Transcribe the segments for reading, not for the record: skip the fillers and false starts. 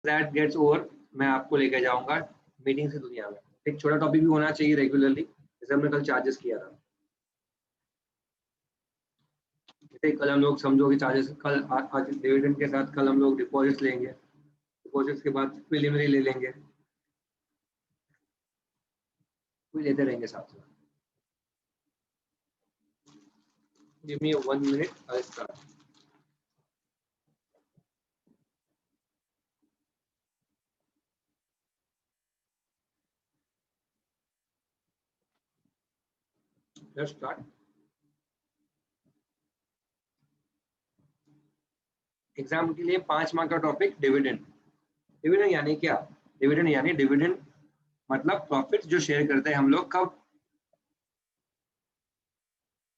That gets over मैं आपको लेकर जाऊंगा मीटिंग से दुनिया में। एक छोटा टॉपिक भी होना चाहिए रेगुलरली, जैसे हमने कल चार्जेस किया था। जैसे कल हम लोग समझो कि चार्जेस कल आज डिविडेंड के साथ कल हम लोग डिपॉजिट लेंगे, डिपॉजिट्स के बाद प्रीलिमिनरी ले लेंगे, कोई लेते रहेंगे साथ में। Give me 1 minute, I'll start. Let's start. Exam के लिए 5 मार्क का टॉपिक डिविडेंड। डिविडेंड यानी क्या? डिविडेंड यानी डिविडेंड मतलब प्रॉफिट जो शेयर करते हैं हम लोग, कब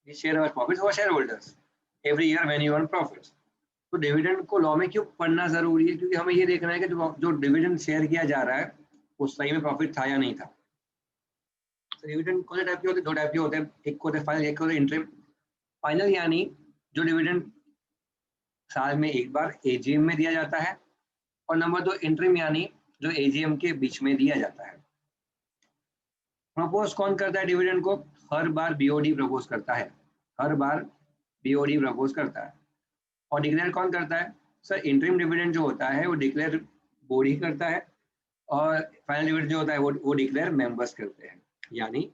we share our profits for shareholders every year when you earn profits। तो डिविडेंड को लॉ में क्यों पढ़ना जरूरी है? क्योंकि हमें ये देखना है कि जो डिविडेंड शेयर किया जा रहा है वो सही में प्रॉफिट था या नहीं था। तो डिविडेंड कौन से टाइप के होते हैं? 2 टाइप के होते हैं, एक होते हैं फाइनल, एक होते हैं इंटरिम। फाइनल यानी जो डिविडेंड साल में एक बार एजीएम में दिया जाता है, और नंबर 2 इंटरिम यानी जो एजीएम के बीच में दिया जाता है। प्रपोज कौन करता है डिविडेंड को? हर बार बीओडी प्रपोज करता है, हर बार बीओडी प्रपोज करता है। और डिक्लेयर कौन करता है? सर इंटरिम डिविडेंड जो होता है वो डिक्लेयर बोर्ड ही करता है, और फाइनल डिविडेंड जो होता है वो डिक्लेयर मेंबर्स करते हैं। यानी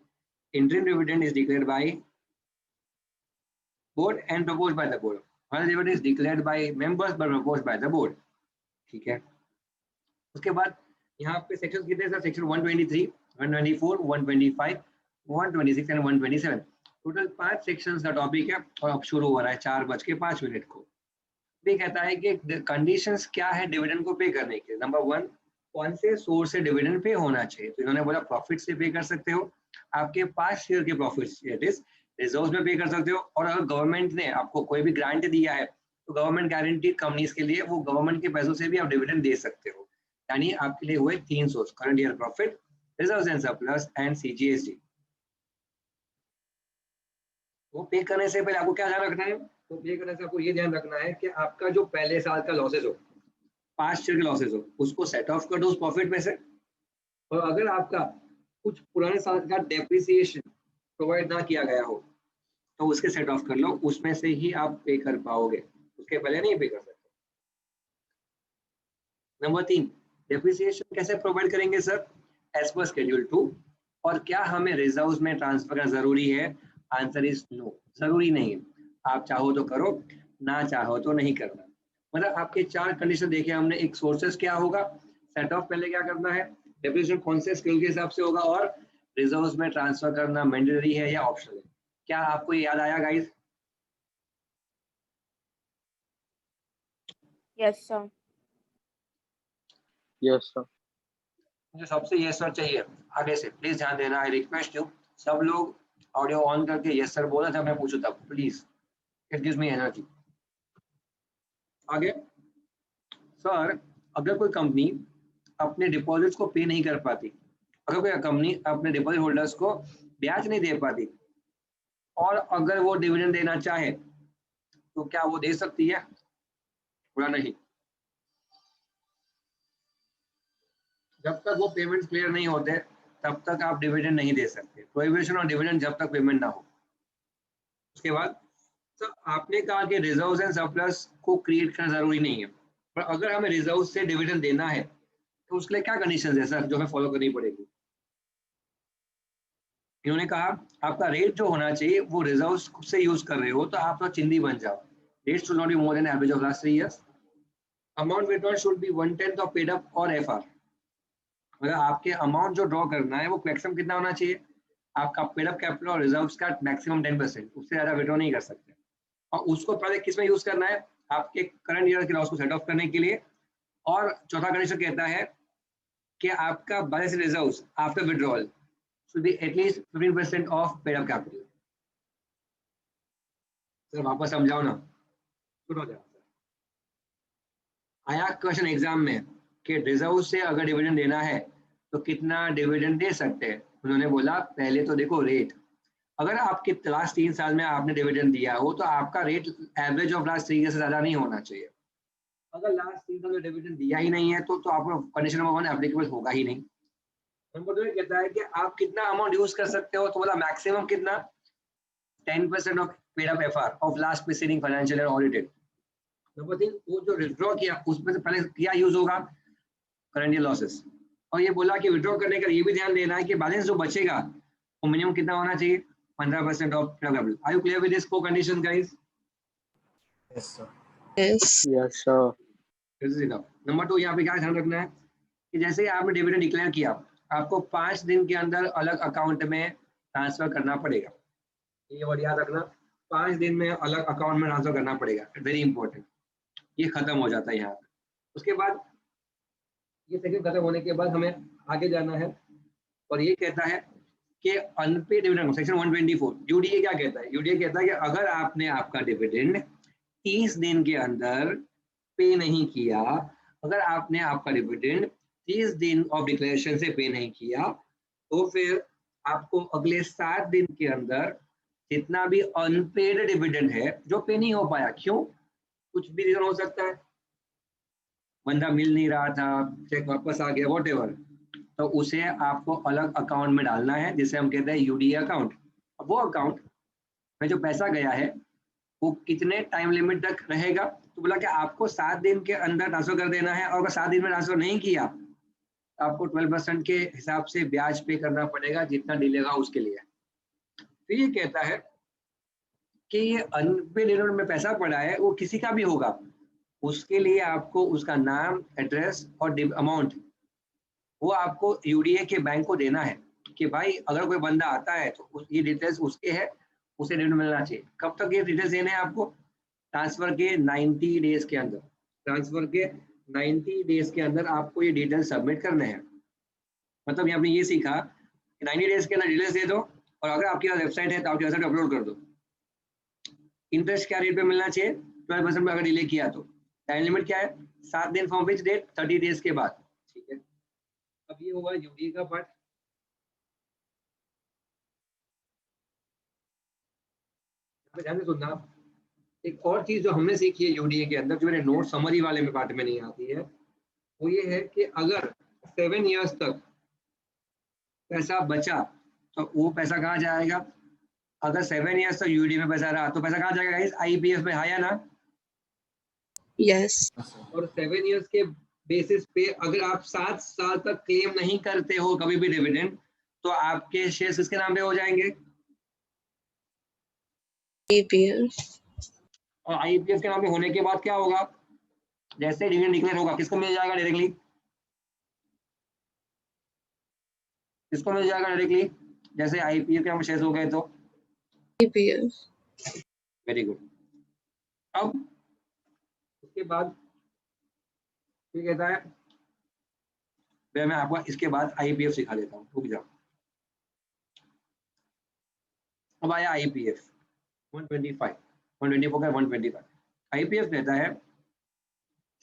interim dividend is declared by board and proposed by the board, final dividend is declared by members but proposed by the board. ठीक है। उसके बाद यहाँ पे सेक्शन कितने sir? Section 123, 124, 125, 126 and 127। Total 5 sections का टॉपिक है, और अब शुरू हो रहा है 4:05 को। ये कहता है कि कंडीशंस क्या है डिविडेंड को पे करने के। नंबर 1, कौन से सोर्स से डिविडेंड पे होना चाहिए? तो इन्होंने बोला प्रॉफिट से पे कर सकते हो, आपके पास्ट ईयर के प्रॉफिट्स रिजर्व्स में पे कर सकते हो, और अगर गवर्नमेंट ने आपको कोई भी ग्रांट दिया है तो गवर्नमेंट गारंटीड कंपनीज के लिए वो गवर्नमेंट के पैसों से भी आप डिविडेंड दे सकते हो। यानी आपके लिए हुए 3 source, current year profit, reserves and surplus and CGST. वो पे करने से पहले आपको क्या ध्यान रखना है? तो पे करने से आपको ये ध्यान रखना है कि आपका जो पहले साल का लॉसेज हो, पास्ट ईयर के लॉसेज हो, उसको सेट ऑफ कर दो उस प्रॉफिट में से। और अगर आपका कुछ पुराने साल का डेप्रिसिएशन प्रोवाइड ना किया गया हो तो उसके सेट ऑफ कर लो, उसमें से ही आप पे कर पाओगे, उसके पहले नहीं पे कर सकते। नंबर 3, डेप्रिसिएशन कैसे प्रोवाइड करेंगे सर? As per schedule 2। और क्या हमें रिजर्व्स में ट्रांसफर करना जरूरी है? आंसर इज नो, जरूरी नहीं है। आप चाहो तो करो, ना चाहो तो नहीं करना। मतलब आपके 4 कंडीशन देखे हमने। एक सोर्सेस क्या होगा, सेट ऑफ पहले क्या करना है, डेप्रिसिएशन कौन से स्केल के हिसाब से होगा, और रिजर्व्स में ट्रांसफर करना मैंडेटरी है या ऑप्शनल है। क्या आपको याद आया guys? Yes sir. Yes sir. मुझे सबसे यस सर चाहिए आगे से, प्लीज ध्यान देना। आई रिक्वेस्ट यू, सब लोग ऑडियो ऑन करके यस सर बोला था, मैं पूछू तब please, it gives me energy. आगे सर, अगर कोई कंपनी अपने डिपॉजिट्स को पे नहीं कर पाती, अगर कोई कंपनी अपने डिपॉजिट होल्डर्स को ब्याज नहीं दे पाती, और अगर वो डिविडेंड देना चाहे तो क्या वो दे सकती है? बोला नहीं। जब तक वो पेमेंट क्लियर नहीं होते तब तक आप डिविडेंड नहीं दे सकते। प्रोहिबिशन ऑन डिविडेंड जब तक पेमेंट ना हो। उसके बाद सर आपने कहा कि रिजर्व्स एंड सरप्लस को क्रिएट करना जरूरी नहीं है, पर अगर हमें रिजर्व से डिविडेंड देना है तो उसके लिए क्या कंडीशंस है सर जो हमें फॉलो करनी पड़ेगी? इन्होंने कहा आपका रेट जो होना चाहिए वो रिजर्व्स से यूज कर रहे हो तो आप तो चिंदी बन जाओ। Rate should not be more than average of last 3 years. Amount withdrawal should be 1/10 of paid up और एफआर। मतलब आपके अमाउंट जो ड्रॉ करना है वो मैक्सिमम कितना होना चाहिए? आपका पेड अप कैपिटल और रिजर्व्स का मैक्सिमम 10%, उससे ज्यादा विड्रॉ नहीं कर सकते। और उसको पहले किस में यूज करना है? आपके करंट ईयर के लॉस को सेट ऑफ करने के लिए। और चौथा कंडीशन कहता है कि आपका balance reserves after withdrawal should be at least 15% of paid up capital। Sir वापस समझाओ ना, शुरू हो जाए। आया क्वेश्चन एग्जाम में कि रिजर्व से अगर डिविडेंड देना है तो कितना डिविडेंड दे सकते हैं? उन्होंने बोला पहले तो देखो रेट, अगर आपके लास्ट 3 साल में आपने डिविडेंड दिया हो तो आपका rate average of last 3 year से ज्यादा नहीं होना चाहिए। अगर लास्ट 3 साल में डिविडेंड दिया ही नहीं है तो आपको कंडीशन नंबर 1 एप्लीकेबल होगा ही नहीं। नंबर 2 कहता है कि आप कितना अमाउंट यूज कर सकते हो, तो बोला मैक्सिमम कितना 10% of paid up FR of last preceding financial year audited. Number 3 वो जो विड्रॉ किया उसमें से पहले क्या यूज होगा, करंट ईयर लॉसेस। और ये बोला कि विड्रॉ करने का ये भी ध्यान देना है कि बैलेंस जो बचेगा वो मिनिमम कितना होना चाहिए, 15% of capital. Are you clear with this 4 condition guys? Yes sir. Yes sir. Number 2 यहाँ पे क्या ध्यान रखना है कि जैसे ही आपने डिविडेंड डिक्लेयर किया, आपको 5 दिन के अंदर अलग अकाउंट में ट्रांसफर करना पड़ेगा। ये वर्ड याद रखना, 5 दिन में अलग अकाउंट में ट्रांसफर करना पड़ेगा, वेरी इंपॉर्टेंट। ये खत्म हो जाता है यहाँ पे। उसके बाद ये सेकंड खत्म होने के बाद हमें आगे जाना है और ये कहता है कि अनपेड डिविडेंड सेक्शन 124 यूडीए क्या कहता है, यूडीए कहता है कि अगर आपने आपका डिविडेंड 30 दिन के अंदर पे नहीं किया, अगर आपने आपका डिविडेंड 30 दिन ऑफ डिक्लेरेशन से पे नहीं किया, तो फिर आपको अगले 7 दिन के अंदर जितना भी अनपेड डिविडेंड है जो पे नहीं हो पाया, क्यों, कुछ भी रीजन हो सकता है, बंदा मिल नहीं रहा था, चेक वापस आ गया, व्हाटएवर, तो उसे आपको अलग अकाउंट में डालना है जिसे हम कहते हैं यूडीए अकाउंट। अब वो अकाउंट में जो पैसा गया है वो कितने टाइम लिमिट तक रहेगा, तो बोला कि आपको 7 दिन के अंदर ट्रांसफर कर देना है, और अगर 7 दिन में ट्रांसफर नहीं किया आपको 12% के हिसाब से ब्याज पे करना पड़ेगा जितना डिले होगा उसके लिए। तो ये कहता है कि ये अनपेड डिविडेंड में पैसा पड़ा है वो किसी का भी होगा, उसके लिए आपको उसका नाम, एड्रेस और अमाउंट वो आपको यूडीए के बैंक को देना है कि भाई अगर कोई बंदा आता है तो ये डिटेल्स उसके है, उसे डिविडेंड मिलना चाहिए। कब तक ये डिटेल्स देने हैं आपको, ट्रांसफर के 90 डेज के अंदर, ट्रांसफर के 90 डेज के अंदर आपको ये डिटेल्स सबमिट करने हैं। मतलब आपने ये सीखा कि 90 डेज के अंदर डिटेल्स दे दो, और अगर आपकी वेबसाइट है तो आपकी वेबसाइट अपलोड कर दो। इंटरेस्ट क्या रेट पे मिलना चाहिए, 12% में अगर डिले किया तो। टाइम लिमिट क्या है, 7 दिन फ्रॉम विच डेट, 30 डेज के बाद, ठीक है। अब ये हुआ यूडीए का पार्ट। ध्यान से सुनना, एक और चीज जो हमने सीखी है यूडीए के अंदर जो मेरे नोट समरी वाले में पार्ट में नहीं आती है, वो ये है कि अगर 7 इयर्स तक पैसा बचा तो वो पैसा कहाँ जाएगा, अगर 7 इयर्स तक यूडीए में पैसा रहा तो पैसा कहाँ जाएगा गाइस, आईपीएफ में, हाँ या ना? यस। और 7 इयर्स के बेसिस पे अगर आप 7 साल तक क्लेम नहीं करते हो कभी भी डिविडेंड, तो आपके शेयर्स किसके नाम पे हो जाएंगे, आईपीएफ। और आईपीएफ के नाम पे होने के बाद क्या होगा, जैसे डिविडेंड डिक्लेयर होगा किसको मिल जाएगा डायरेक्टली, किसको मिल जाएगा डायरेक्टली, जैसे आईपीएफ के नाम पे शेयर्स हो गए तो आईपीएफ। Very good. अब उसके बाद ये कहता है, मैं आपको इसके बाद आईपीएफ सिखा देता हूँ, रुक जाओ। अब आया आईपीएफ 125, 124 का 125। आईपीएफ कहता है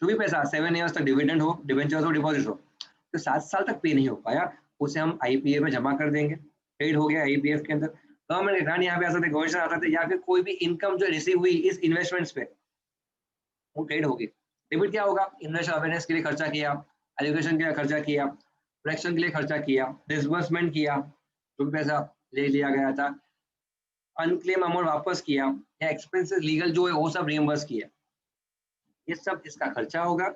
जो भी पैसा 7 इयर्स तक डिविडेंड हो, डिबेंचर्स हो, डिपॉजिट हो, तो 7 साल तक पे नहीं हो पाया, उसे हम आईपीएफ में जमा कर देंगे। पेड हो गया आईपीएफ के अंदर, गवर्नमेंट के ग्रांट यहाँ पे आ सकते, गवर्नमेंट आ सकते, या फिर कोई भी इनकम जो रिसीव हुई इस इन्वेस्टमेंट्स पे वो ट्रेड होगी। डेबिट क्या होगा, इन्वेस्टर अवेयरनेस के लिए खर्चा किया, एजुकेशन के लिए खर्चा किया, प्रोटेक्शन के लिए खर्चा किया, डिसबर्समेंट किया, जो भी पैसा ले लिया गया था, अनक्लेम अमाउंट वापस किया, या एक्सपेंसेस लीगल जो है वो सब रिइंबर्स किया, ये सब इसका खर्चा होगा,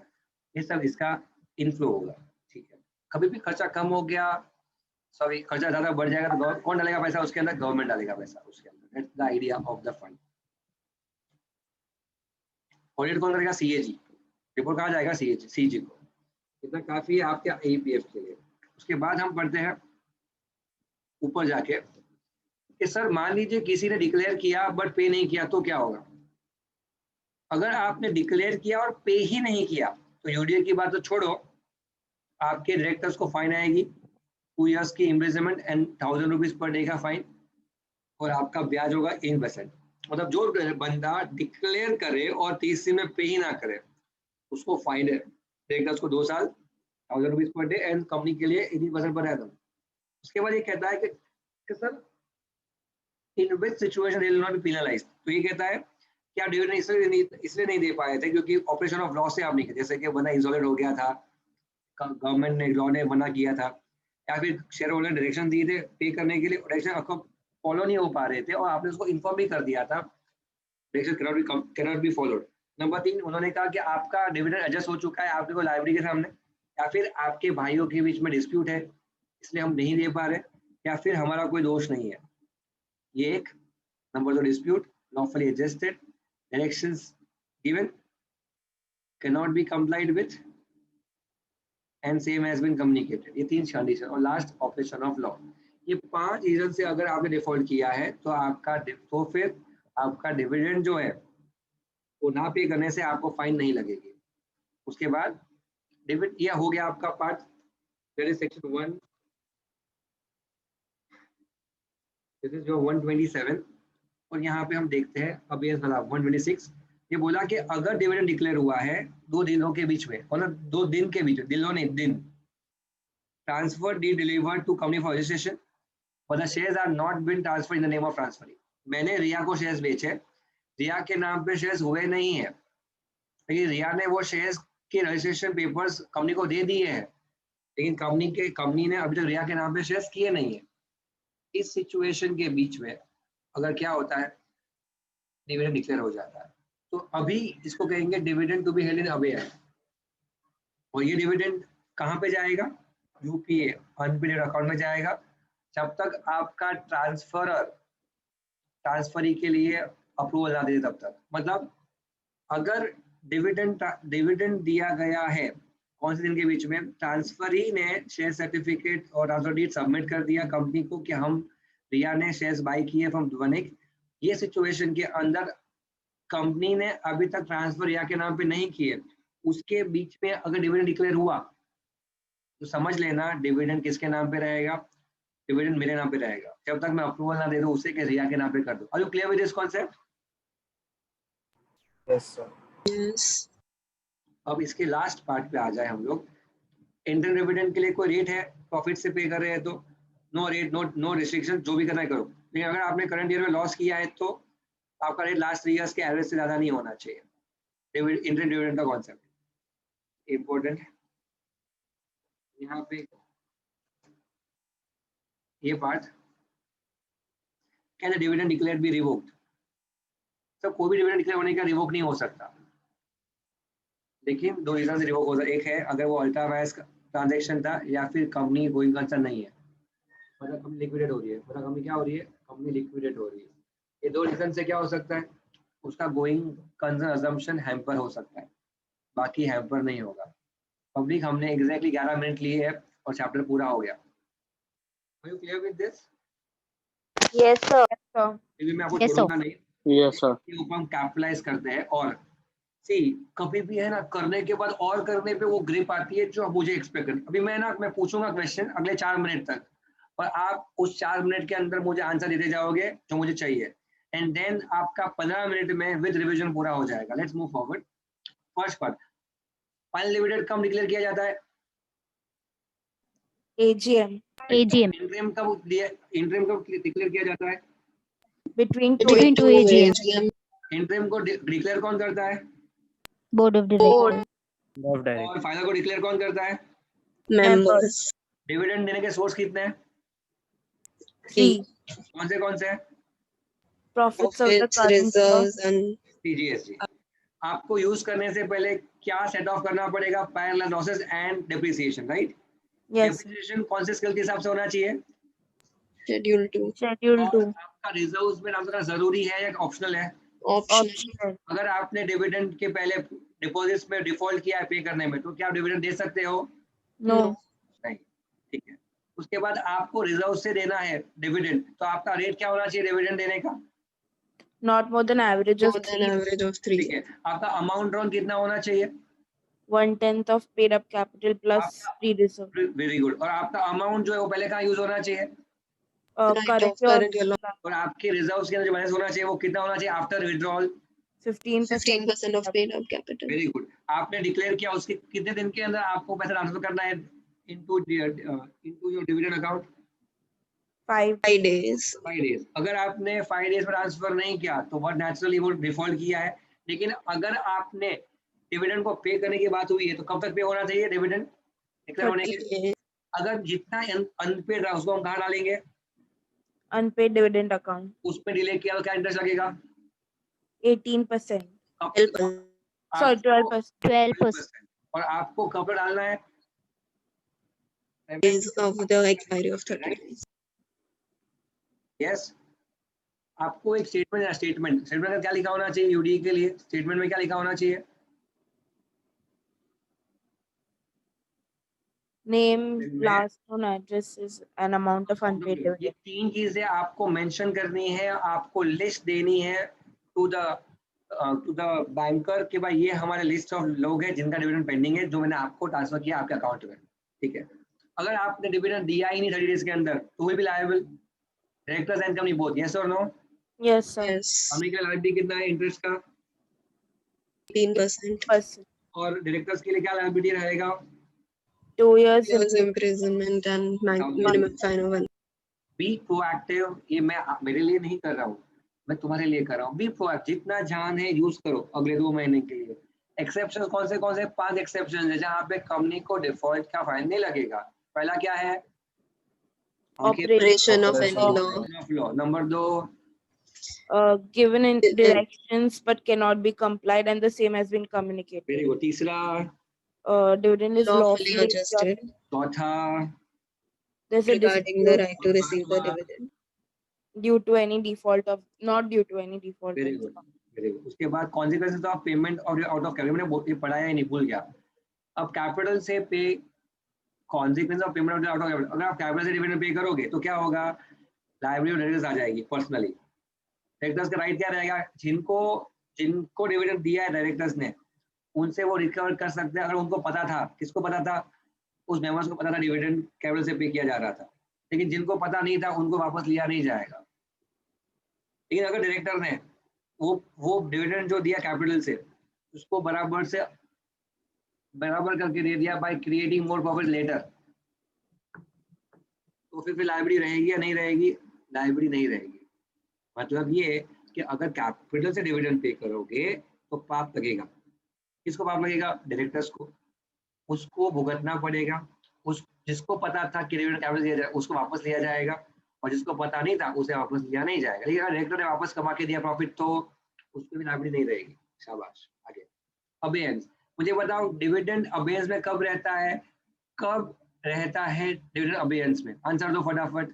ये सब इसका इनफ्लो होगा, ठीक है। कभी भी खर्चा कम हो गया, सॉरी खर्चा ज्यादा बढ़ जाएगा तो कौन डालेगा पैसा उसके अंदर, गवर्नमेंट डालेगा पैसा उसके अंदर, that's the idea of the fund. Audit कौन करेगा, सीएजी, रिपोर्ट कहाँ जाएगा, सीएजी, सीजी को। इतना काफी है आपके आईपीएफ के लिए। उसके बाद हम पढ़ते हैं ऊपर जाके कि सर मान लीजिए किसी ने डिक्लेयर किया बट पे नहीं किया तो क्या होगा। अगर आपने डिक्लेयर किया और पे ही नहीं किया तो यूडीए की बात तो छोड़ो, आपके डायरेक्टर्स को फाइन आएगी, 2 इयर्स की imprisonment and 1000 rupees per day का फाइन, और आपका ब्याज होगा 1%। मतलब जो बंदा डिक्लेयर करे और 30 दिन में पे ही ना करे उसको फाइन है, डायरेक्टर्स को 2 साल, 1000 rupees per day, and company के लिए 18% पर एनम। उसके बाद ये कहता है कि sir in which situation they will not be penalised, तो ये कहता है क्या डिविडेंड इसलिए नहीं दे पाए थे क्योंकि ऑपरेशन ऑफ लॉ से आप नहीं किए, जैसे कि बंदा इंसॉल्वेंट हो गया था, गवर्नमेंट ने लॉ ने मना किया था, या फिर शेयर होल्डर डायरेक्शन दिए थे पे करने के लिए, डायरेक्शन आपको फॉलो नहीं हो पा रहे थे और आपने उसको इन्फॉर्म भी कर दिया था, direction cannot be followed. Number 3, उन्होंने कहा कि आपका डिविडेंड एडजस्ट हो चुका है आपके को लाइब्रेरी के सामने, या फिर आपके भाइयों के बीच में डिस्प्यूट है इसलिए हम नहीं दे पा रहे, या फिर हमारा कोई दोष नहीं है। ये एक number 2 dispute, lawfully adjusted, directions given, cannot be complied with, and same has been communicated। ये 3 कंडीशन। और लास्ट ऑपरेशन ऑफ लॉ। ये 5 रीजन से अगर आपने डिफॉल्ट किया है तो फिर आपका डिविडेंड जो है वो ना पे करने से आपको फाइन नहीं लगेगी। उसके बाद डिविडेंड यह हो गया आपका part, that is section 1, this is जो 127। और यहाँ पे हम देखते हैं अब ये 126, ये बोला कि अगर डिविडेंड डिक्लेयर हुआ है 2 दिनों के बीच में, मतलब 2 दिन के बीच में, दिनों नहीं दिन, transfer deed delivered to company for registration but the shares are not been transfer in the name of transfer. मैंने रिया को शेयर्स बेचे, रिया के नाम पे शेयर्स हुए नहीं है, लेकिन रिया ने वो शेयर्स के रजिस्ट्रेशन पेपर्स कंपनी को दे दिए हैं, लेकिन कंपनी ने अभी तक रिया के नाम पे शेयर्स किए नहीं है। इस सिचुएशन के बीच में अगर क्या होता है, डिविडेंड डिक्लेयर हो जाता है, तो अभी इसको कहेंगे dividend to be held in abeyance. और ये डिविडेंड कहाँ पे जाएगा, यूपीए अनपीरियड अकाउंट में जाएगा, जब तक आपका ट्रांसफरी के लिए अप्रूवल ना दे तब तक। मतलब अगर डिविडेंड दिया गया है कौन से दिन के बीच में, ट्रांसफरी ने शेयर सर्टिफिकेट और ट्रांसफर डीड सबमिट कर दिया कंपनी को कि हम रिया ने शेयर्स बाय किए फ्रॉम ध्वनिक, ये सिचुएशन के अंदर कंपनी ने अभी तक ट्रांसफर रिया के नाम पे नहीं किए, उसके बीच में अगर डिविडेंड डिक्लेयर हुआ तो समझ लेना डिविडेंड किसके नाम पे रहेगा, डिविडेंड मेरे नाम पे रहेगा, जब तक मैं अप्रूवल ना दे दूं उसे कि रिया के नाम पे कर दूं। Are you clear with this concept? Yes, sir. Yes. अब इसके लास्ट पार्ट पे आ जाए हम लोग। इंटरन डिविडेंड के लिए कोई रेट है, प्रॉफिट से पे कर रहे हैं तो नो रेट, नो रिस्ट्रिक्शन, जो भी करना है करो, लेकिन अगर आपने करंट ईयर में लॉस किया है तो आपका रेट लास्ट 3 इयर्स के एवरेज से ज्यादा नहीं होना चाहिए। इंटरन डिविडेंड का कॉन्सेप्ट इंपॉर्टेंट है यहाँ पे। ये part, can the dividend declare be revoked? तो कोई भी डिविडेंड डिक्लेयर होने का रिवोक नहीं हो सकता, लेकिन 2 रीजन से रिवोक हो सकता। एक है अगर वो अल्ट्रा वायरस ट्रांजैक्शन था या फिर कंपनी गोइंग कंसर्न नहीं है, मतलब कंपनी लिक्विडेट हो रही है, मतलब कंपनी क्या हो रही है, कंपनी लिक्विडेट हो रही है। ये 2 रीजन से क्या हो सकता है, उसका गोइंग कंसर्न अजम्पशन हैम्पर हो सकता है, बाकी हैम्पर नहीं होगा। पब्लिक हमने एग्जैक्टली 11 मिनट लिए है और चैप्टर पूरा हो गया। Are you clear with this? Yes, sir. मैं आपको Yes, छोड़ूंगा नहीं, Yes, sir. इसके ऊपर हम कैपिटलाइज करते हैं। और सी कभी भी है ना, करने के बाद और करने पे वो ग्रिप आती है जो मुझे एक्सपेक्ट करनी। अभी मैं पूछूंगा क्वेश्चन अगले 4 मिनट तक, और आप उस 4 मिनट के अंदर मुझे आंसर देते जाओगे जो मुझे चाहिए, एंड देन आपका 15 मिनट में विद रिविजन पूरा हो जाएगा। Let's move forward. First part, final dividend कब डिक्लेयर किया जाता है? AGM. इंटरिम कब डिक्लेयर किया जाता है? Between Between two two AGM. AGM. Interim को डिक्लेयर कौन करता है? Board of Directors. Board of Directors. और फाइनल को डिक्लेयर कौन करता है? Members. डिविडेंड देने के सोर्स कितने हैं? 3. कौन से हैं? Profits of the Profits, current year. reserves, and CGST। आपको यूज करने से पहले क्या सेट ऑफ करना पड़ेगा? Parallel losses and depreciation, right? Yes. Depreciation कौन से स्केल के हिसाब से होना चाहिए? Schedule 2. Schedule और 2. आपका रिजर्व्स में नाम करना जरूरी है या ऑप्शनल है? Optional. Optional. अगर आपने डिविडेंड के पहले डिपॉजिट्स में डिफॉल्ट किया है पे करने में, तो क्या आप डिविडेंड दे सकते हो? No. नहीं, ठीक है। उसके बाद आपको रिजर्व से देना है डिविडेंड, तो आपका रेट क्या होना चाहिए डिविडेंड देने का? Not more than average of More than 3. average of 3. ठीक है। आपका अमाउंट ड्रॉन कितना होना चाहिए? 1/10 of paid up capital plus pre-reserve. Very good. और आपका अमाउंट जो है वो पहले कहाँ यूज होना चाहिए? Right Current of current year loss. और आपके रिजर्व्स के अंदर जो बैलेंस होना चाहिए वो कितना होना चाहिए after withdrawal? 15%. 15% of paid up capital. Very good. आपने डिक्लेयर किया, उसके कितने दिन के अंदर आपको पैसा ट्रांसफर करना है into your dividend account? 5 5 days. 5 days। अगर आपने 5 डेज में ट्रांसफर नहीं किया तो बहुत नेचुरली वो डिफॉल्ट किया है। लेकिन अगर आपने डिविडेंड को पे करने की बात हुई है तो कब तक पे होना चाहिए डिविडेंड डिक्लेयर होने 30 के? days. अगर जितना अनपेड रहा उसको हम कहाँ डालेंगे? unpaid dividend account, उसमें डिले किया तो क्या इंटरेस्ट लगेगा? 18%. अब 12%. Sorry, आपको 12%. 12%। और आपको कब डालना है? Days of the expiry of 30 days. Yes. आपको एक स्टेटमेंट में क्या लिखा होना चाहिए? यूडी के लिए स्टेटमेंट में क्या लिखा होना चाहिए? Name, में- last known address is an amount of unpaid ये dividend. 3 चीजें आपको मेंशन करनी है, आपको लिस्ट देनी है टू द बैंकर कि भाई ये हमारे लिस्ट ऑफ लोग हैं जिनका डिविडेंड पेंडिंग है, जो मैंने आपको ट्रांसफर किया आपके अकाउंट में। ठीक है, अगर आपने डिविडेंड दिया ही नहीं 30 डेज के अंदर तो will be liable directors and company both. Yes और no? Yes, sir. Yes. Company का लायबिलिटी कितना है इंटरेस्ट का? 18%. Person. और डायरेक्टर्स के लिए क्या लायबिलिटी रहेगा? 2 years. Years imprisonment and minimum fine of 1. Be proactive. ये मैं मेरे लिए नहीं कर रहा हूँ, मैं तुम्हारे लिए कर रहा हूँ। बी प्रोएक्टिव, जितना जान है यूज करो अगले 2 महीने के लिए। एक्सेप्शन कौन से 5 एक्सेप्शन है जहाँ पे कंपनी को डिफॉल्ट का फाइन नहीं लगेगा। पहला क्या है? Operation of any law. Number 2, Given in directions but cannot be complied and the same has been communicated. Very good. तीसरा, Dividend is Lawfully lawfully adjusted. चौथा, There's a Regarding the dispute right to receive the dividend. due to any default of not due to any default. Very of the good company. Very good. उसके बाद consequences of payment और out of capital, मैंने पढ़ाया ही नहीं, भूल गया। अब capital से पे, consequence of payment out of capital, अगर आप कैपिटल से डिविडेंड पे करोगे तो क्या होगा? लायबिलिटी डायरेक्टर्स आ जाएगी पर्सनली। डायरेक्टर्स का राइट क्या रहेगा? जिनको डिविडेंड दिया है डायरेक्टर्स ने उनसे वो रिकवर कर सकते हैं अगर उनको पता था। किसको पता था? उस मेंबर्स को पता था डिविडेंड कैपिटल से पे किया जा रहा था। लेकिन जिनको पता नहीं था उनको वापस लिया नहीं जाएगा। लेकिन अगर डायरेक्टर ने वो डिविडेंड जो दिया कैपिटल से उसको बराबर करके दे दिया by creating more profit later, तो फिर लायबिलिटी रहेगी या नहीं रहेगी? लायबिलिटी नहीं रहेगी। मतलब ये कि अगर कैपिटल से डिविडेंड पे करोगे तो पाप लगेगा। किसको पाप लगेगा? डायरेक्टर्स को। उसको भुगतना पड़ेगा। जिसको पता था कि डिविडेंड कैपिटल दिया जाए उसको वापस लिया जाएगा, और जिसको पता नहीं था उसे वापस लिया नहीं जाएगा। लेकिन अगर डायरेक्टर ने वापस कमा के दिया प्रॉफिट तो उसको भी लायबिलिटी नहीं रहेगी। शाबाश। आगे अबेयंस। मुझे बताओ डिविडेंड अबेयंस में कब रहता है? डिविडेंड अबेयंस में? आंसर दो फटाफट।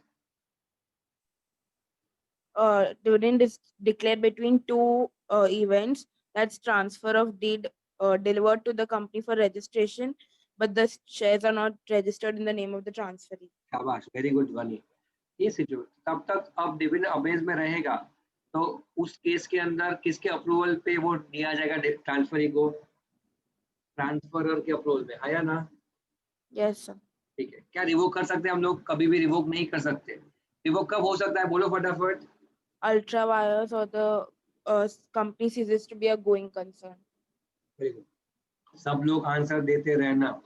Dividend is declared between 2 events. That's transfer of deed delivered to the company for registration, but the shares are not registered in the name of the transferee. शाबाश, very good वानी। ये situation तब तक अब dividend abeyance में रहेगा तो उस केस के अंदर किसके अप्रूवल पे वो दिया जाएगा ट्रांसफरी को? ट्रांसफरर के अप्रूवल पे। आया ना? Yes, sir. ठीक है। क्या रिवोक कर सकते हैं हम लोग? कभी भी रिवोक नहीं कर सकते। रिवोक कब हो सकता है? बोलो फटाफट। Ultra wires or the company ceases to be a going concern. सब लोग आंसर देते रहना।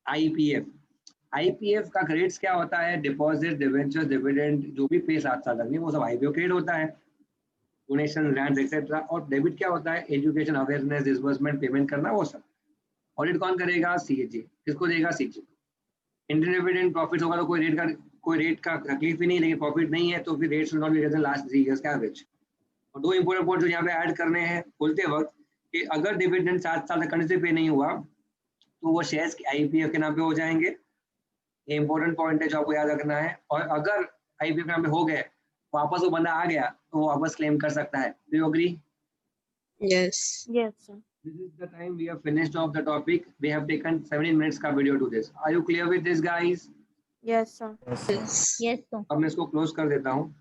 आईपीएफ का क्रेडिट्स क्या होता है? डिपॉजिट, डिवेंचर, डिविडेंड, जो भी पे 7 साल तक नहीं वो सब आईपीओ क्रेडिट होता है। Donation, grants etcetera. और डेबिट क्या होता है? एजुकेशन, अवेयरनेस, डिसबर्समेंट, पेमेंट करना, वो सब। ऑडिट कौन करेगा? सीएजी। किसको देगा? सीजी। इंडियन डिविडेंड प्रॉफिट होगा तो कोई रेट का तकलीफ ही नहीं, लेकिन प्रॉफिट नहीं है तो फिर rate should not be less than last 3 years का एवरेज। और 2 इंपॉर्टेंट पॉइंट जो यहाँ पे ऐड करने हैं बोलते वक्त कि अगर डिविडेंड 7 साल तक कंटिन्यू पे नहीं हुआ तो वो शेयर्स आईपीएफ के नाम पे हो जाएंगे। ये इंपॉर्टेंट पॉइंट है जो आपको याद रखना है। और अगर आईपीएफ के नाम पे हो गए, वापस वो बंदा आ गया तो वो वापस क्लेम कर सकता है। Do you agree? Yes. Yes, sir. This is the time we have finished off the topic. We have taken 17 minutes का video to this. Are you clear with this, guys? Yes, sir. Yes. Yes, sir. Yes. अब मैं इसको close कर देता हूँ।